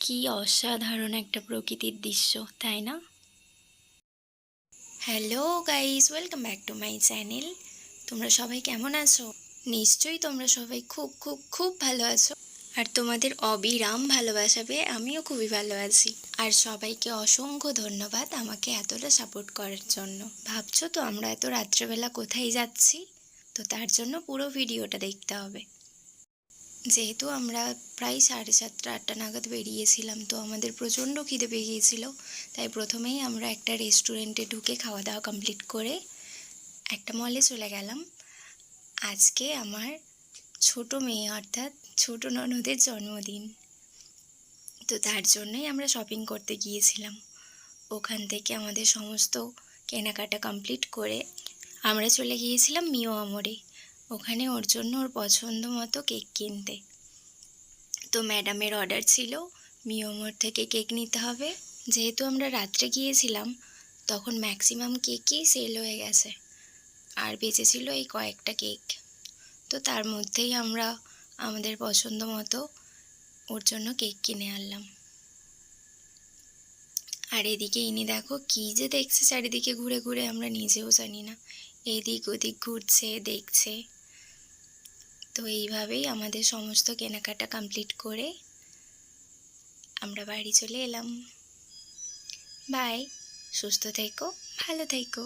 কি অসাধারণ একটা প্রকৃতির দৃশ্য, তাই না? Hello guys, welcome back to my channel. তোমরা সবাই কেমন আছো? নিশ্চয়ই তোমরা সবাই খুব খুব খুব ভালো আছো। আর তোমাদের অবিরাম ভালোবাসা পেয়ে আমিও খুবই ভালো আছি। আর সবাইকে অসংখ্য ধন্যবাদ আমাকে এতটা সাপোর্ট করার জন্য। ভাবছো তো আমরা এত রাত্রেবেলা কোথায় যাচ্ছি? তো তার জন্য পুরো ভিডিওটা দেখতে হবে। যেহেতু আমরা প্রায় 7:30-8টা নাগাদ বেরিয়েছিলাম, তো আমাদের প্রচণ্ড খিদে পেয়ে গিয়েছিল। তাই প্রথমেই আমরা একটা রেস্টুরেন্টে ঢুকে খাওয়া দাওয়া কমপ্লিট করে একটা মলে চলে গেলাম। আজকে আমার ছোট মেয়ে অর্থাৎ ছোট ননদের জন্মদিন, তো তার জন্যই আমরা শপিং করতে গিয়েছিলাম। ওখান থেকে আমাদের সমস্ত কেনাকাটা কমপ্লিট করে আমরা চলে গিয়েছিলাম মিও আমরে। ওখানে ওর জন্য ওর পছন্দ মতো কেক কিনতে। তো ম্যাডামের অর্ডার ছিল মিওমোর থেকে কেক নিতে হবে। যেহেতু আমরা রাত্রে গিয়েছিলাম, তখন ম্যাক্সিমাম কেকই সেল হয়ে গেছে, আর বেঁচেছিল এই কয়েকটা কেক। তো তার মধ্যেই আমরা আমাদের পছন্দ মতো ওর জন্য কেক কিনে আনলাম। আর এদিকে ইনি দেখো কী যে দেখছে চারিদিকে ঘুরে ঘুরে, আমরা নিজেও জানি না, এদিক ওদিক ঘুরছে দেখছে। তো এইভাবেই আমাদের সমস্ত কেনাকাটা কমপ্লিট করে আমরা বাড়ি চলে এলাম। বাই, সুস্থ থেকো, ভালো থেকো।